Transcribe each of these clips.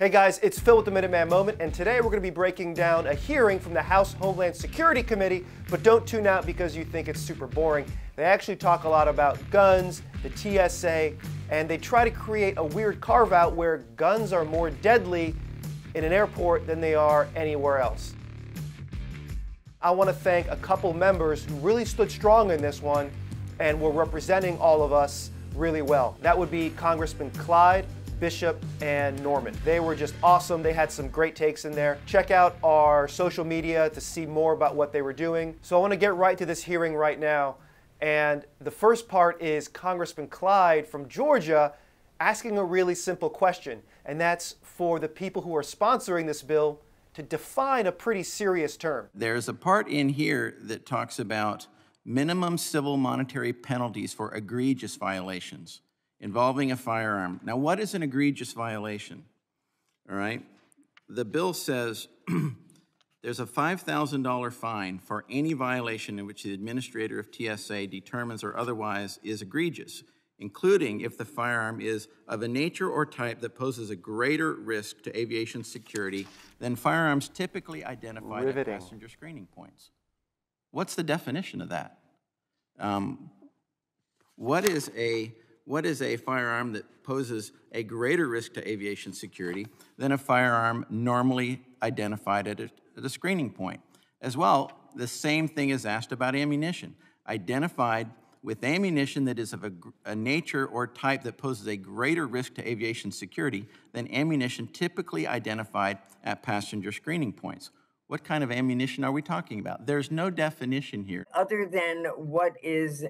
Hey guys, it's Phil with the Minuteman Moment, and today we're going to be breaking down a hearing from the House Homeland Security Committee, but don't tune out because you think it's super boring. They actually talk a lot about guns, the TSA, and they try to create a weird carve-out where guns are more deadly in an airport than they are anywhere else. I want to thank a couple members who really stood strong in this one and were representing all of us really well. That would be Congressman Clyde, Bishop, and Norman. They were just awesome. They had some great takes in there. Check out our social media to see more about what they were doing. So I want to get right to this hearing right now. And the first part is Congressman Clyde from Georgia asking a really simple question. And that's for the people who are sponsoring this bill to define a pretty serious term. There's a part in here that talks about minimum civil monetary penalties for egregious violations involving a firearm. Now, what is an egregious violation? All right. The bill says there's a $5,000 fine for any violation in which the administrator of TSA determines or otherwise is egregious, including if the firearm is of a nature or type that poses a greater risk to aviation security than firearms typically identified at passenger screening points. What's the definition of that? What is a firearm that poses a greater risk to aviation security than a firearm normally identified at a screening point? As well, the same thing is asked about ammunition. Identified with ammunition that is of a nature or type that poses a greater risk to aviation security than ammunition typically identified at passenger screening points. What kind of ammunition are we talking about? There's no definition here. Other than what is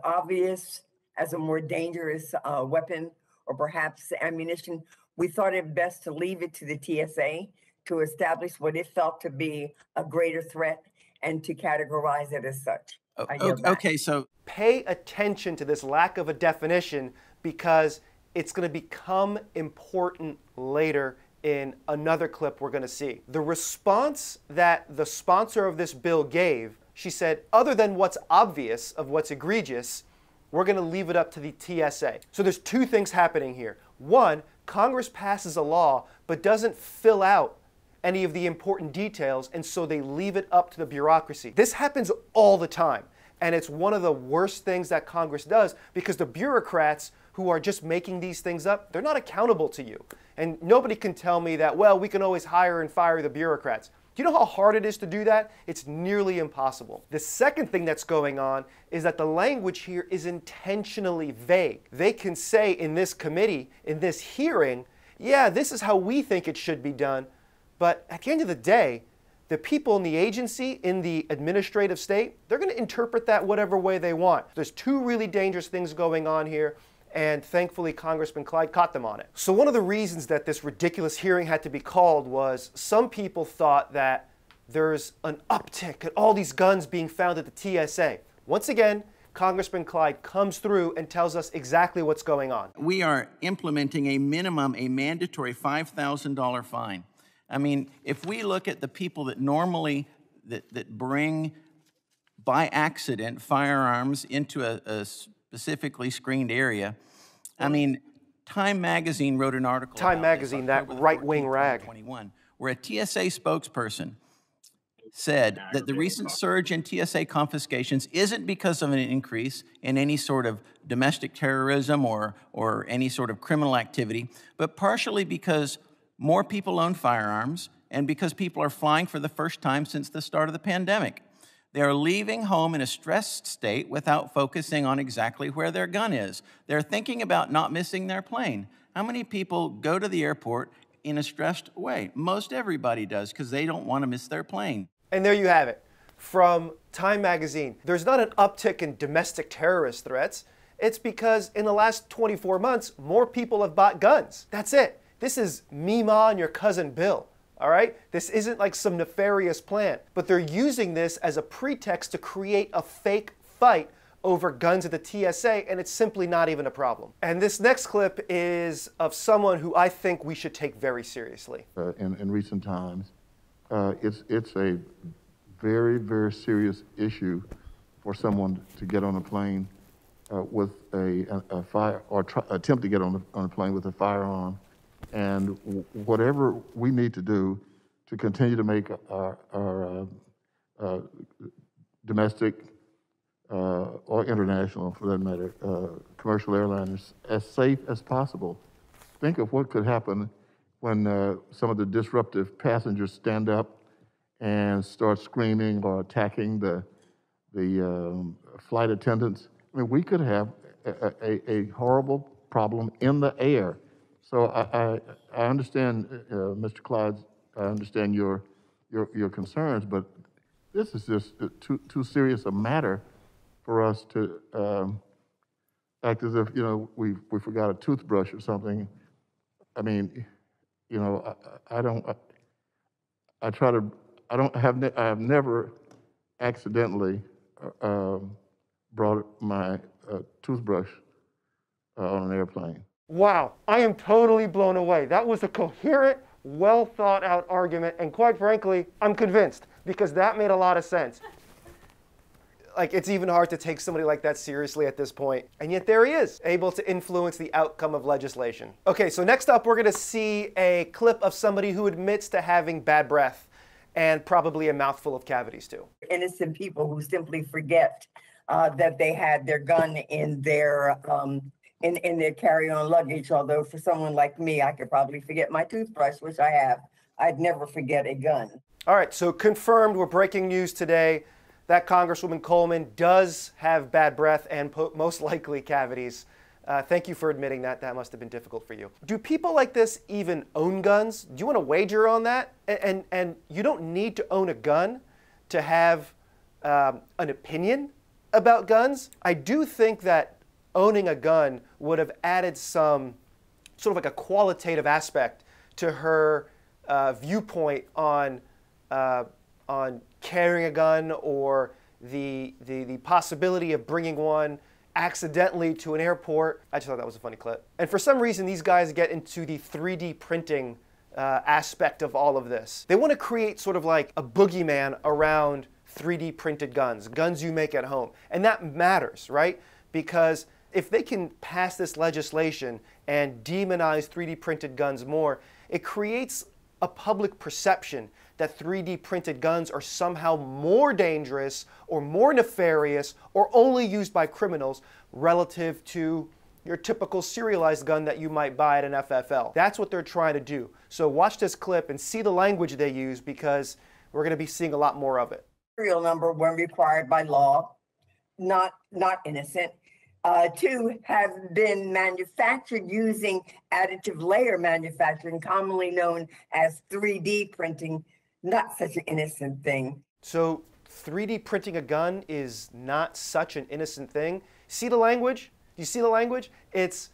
obvious as a more dangerous weapon or perhaps ammunition, we thought it best to leave it to the TSA to establish what it felt to be a greater threat and to categorize it as such. Okay, so pay attention to this lack of a definition because it's going to become important later in another clip we're going to see. The response that the sponsor of this bill gave, she said, other than what's obvious of what's egregious, we're going to leave it up to the TSA. So there's two things happening here. One, Congress passes a law but doesn't fill out any of the important details, and so they leave it up to the bureaucracy. This happens all the time, and it's one of the worst things that Congress does because the bureaucrats who are just making these things up, they're not accountable to you. And nobody can tell me that, well, we can always hire and fire the bureaucrats. Do you know how hard it is to do that? It's nearly impossible. The second thing that's going on is that the language here is intentionally vague. They can say in this committee, in this hearing, yeah, this is how we think it should be done, but at the end of the day, the people in the agency, in the administrative state, they're going to interpret that whatever way they want. There's two really dangerous things going on here, and thankfully Congressman Clyde caught them on it. So one of the reasons that this ridiculous hearing had to be called was some people thought that there's an uptick in all these guns being found at the TSA. Once again, Congressman Clyde comes through and tells us exactly what's going on. We are implementing a mandatory $5,000 fine. I mean, if we look at the people that normally that bring by accident firearms into a specifically screened area, I mean, Time Magazine wrote an article. Time Magazine, that right-wing rag. Where a TSA spokesperson said that the recent surge in TSA confiscations isn't because of an increase in any sort of domestic terrorism or any sort of criminal activity, but partially because more people own firearms and because people are flying for the first time since the start of the pandemic. They are leaving home in a stressed state without focusing on exactly where their gun is. They're thinking about not missing their plane. How many people go to the airport in a stressed way? Most everybody does because they don't want to miss their plane. And there you have it. From Time Magazine, there's not an uptick in domestic terrorist threats. It's because in the last 24 months, more people have bought guns. That's it. This is Meemaw and your cousin Bill. All right? This isn't like some nefarious plan, but they're using this as a pretext to create a fake fight over guns at the TSA, and it's simply not even a problem. And this next clip is of someone who I think we should take very seriously. In recent times, it's a very, very serious issue for someone to get on a plane with a fire, or attempt to get on a plane with a firearm And whatever we need to do to continue to make our domestic or international, for that matter, commercial airliners as safe as possible. Think of what could happen when some of the disruptive passengers stand up and start screaming or attacking the flight attendants. I mean, we could have a horrible problem in the air. So I understand, Mr. Clyde, I understand your concerns, but this is just too serious a matter for us to act as if, we forgot a toothbrush or something. I mean, I have never accidentally brought my toothbrush on an airplane. Wow, I am totally blown away. That was a coherent, well thought out argument, and quite frankly, I'm convinced, because that made a lot of sense. Like, it's even hard to take somebody like that seriously at this point. And yet there he is, able to influence the outcome of legislation. Okay, so next up, we're gonna see a clip of somebody who admits to having bad breath and probably a mouthful of cavities too. Innocent people who simply forget that they had their gun in their carry-on luggage. Although for someone like me, I could probably forget my toothbrush, which I have. I'd never forget a gun. All right, so confirmed, we're breaking news today that Congresswoman Coleman does have bad breath and most likely cavities. Thank you for admitting that. That must have been difficult for you. Do people like this even own guns? Do you want to wager on that? And you don't need to own a gun to have an opinion about guns. I do think that owning a gun would have added some sort of like a qualitative aspect to her viewpoint on carrying a gun or the possibility of bringing one accidentally to an airport. I just thought that was a funny clip. And for some reason, these guys get into the 3D printing aspect of all of this. They want to create sort of like a boogeyman around 3D printed guns, guns you make at home. And that matters, right? Because if they can pass this legislation and demonize 3D printed guns more, it creates a public perception that 3D printed guns are somehow more dangerous or more nefarious or only used by criminals relative to your typical serialized gun that you might buy at an FFL. That's what they're trying to do. So watch this clip and see the language they use, because we're going to be seeing a lot more of it. Serial number when required by law, not innocent. Two, have been manufactured using additive layer manufacturing, commonly known as 3D printing. Not such an innocent thing. So 3D printing a gun is not such an innocent thing. See the language? You see the language? It's,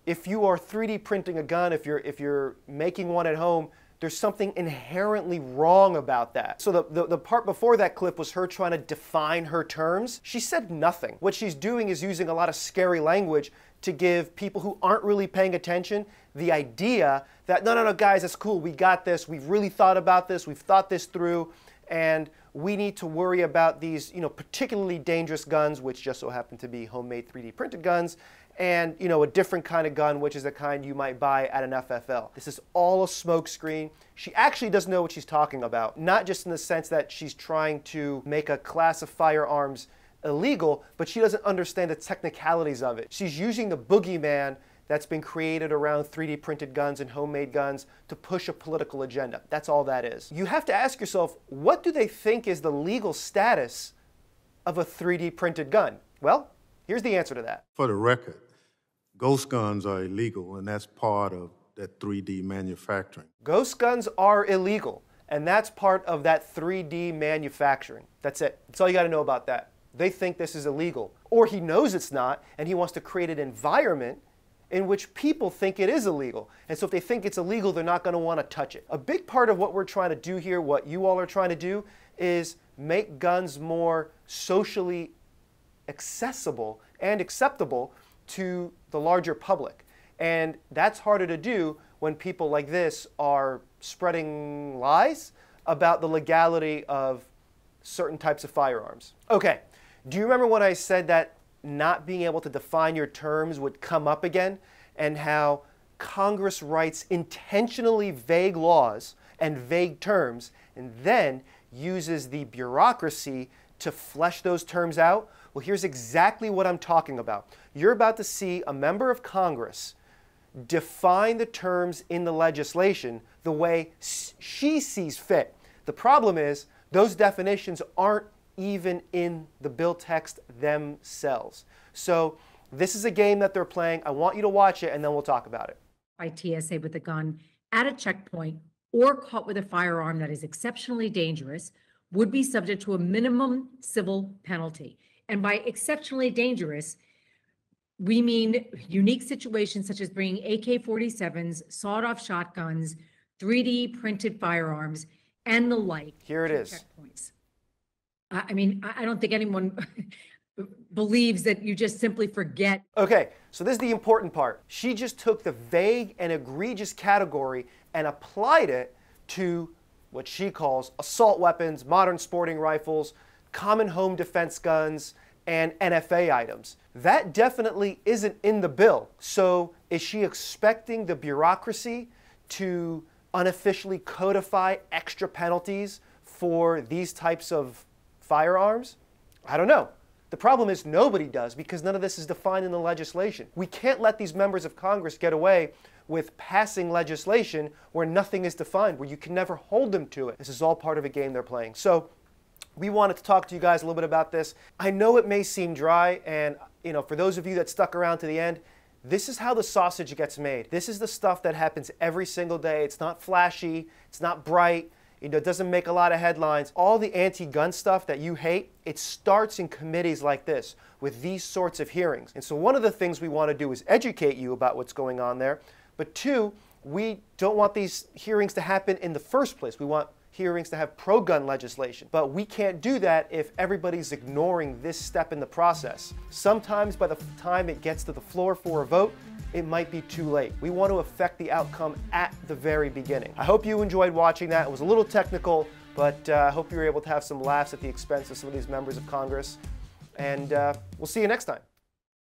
if you are 3D printing a gun, if you're making one at home, there's something inherently wrong about that. So the part before that clip was her trying to define her terms. She said nothing. What she's doing is using a lot of scary language to give people who aren't really paying attention the idea that, no, guys, that's cool, we got this, we've really thought about this, we've thought this through, and we need to worry about these, particularly dangerous guns, which just so happen to be homemade 3D printed guns, and, a different kind of gun, which is the kind you might buy at an FFL. This is all a smokescreen. She actually doesn't know what she's talking about, not just in the sense that she's trying to make a class of firearms illegal, but she doesn't understand the technicalities of it. She's using the boogeyman that's been created around 3D printed guns and homemade guns to push a political agenda. That's all that is. You have to ask yourself, what do they think is the legal status of a 3D printed gun? Well, here's the answer to that. For the record, ghost guns are illegal, and that's part of that 3D manufacturing. Ghost guns are illegal, and that's part of that 3D manufacturing. That's it. That's all you got to know about that. They think this is illegal, or he knows it's not, and he wants to create an environment in which people think it is illegal. And so if they think it's illegal, they're not going to want to touch it. A big part of what we're trying to do here, what you all are trying to do, is make guns more socially accessible and acceptable to the larger public. And that's harder to do when people like this are spreading lies about the legality of certain types of firearms. Okay, do you remember when I said that not being able to define your terms would come up again, and how Congress writes intentionally vague laws and vague terms and then uses the bureaucracy to flesh those terms out? Well, here's exactly what I'm talking about. You're about to see a member of Congress define the terms in the legislation the way she sees fit. The problem is those definitions aren't even in the bill text themselves. So this is a game that they're playing. I want you to watch it and then we'll talk about it. By TSA with a gun at a checkpoint or caught with a firearm that is exceptionally dangerous would be subject to a minimum civil penalty. And by exceptionally dangerous, we mean unique situations such as bringing AK-47s, sawed-off shotguns, 3D printed firearms, and the like. Here it is. Checkpoints. I mean, I don't think anyone believes that you just simply forget. Okay, so this is the important part. She just took the vague and egregious category and applied it to what she calls assault weapons, modern sporting rifles, common home defense guns, and NFA items. That definitely isn't in the bill. So is she expecting the bureaucracy to unofficially codify extra penalties for these types of firearms? I don't know. The problem is nobody does because none of this is defined in the legislation. We can't let these members of Congress get away with passing legislation where nothing is defined, where you can never hold them to it. This is all part of a game they're playing. So we wanted to talk to you guys a little bit about this. I know it may seem dry, and for those of you that stuck around to the end, this is how the sausage gets made. This is the stuff that happens every single day. It's not flashy, it's not bright, it doesn't make a lot of headlines. All the anti-gun stuff that you hate, it starts in committees like this with these sorts of hearings. And so one of the things we want to do is educate you about what's going on there. But two, we don't want these hearings to happen in the first place. We want hearings to have pro-gun legislation. But we can't do that if everybody's ignoring this step in the process. Sometimes by the time it gets to the floor for a vote, it might be too late. We want to affect the outcome at the very beginning. I hope you enjoyed watching that. It was a little technical, but I hope you were able to have some laughs at the expense of some of these members of Congress. And we'll see you next time.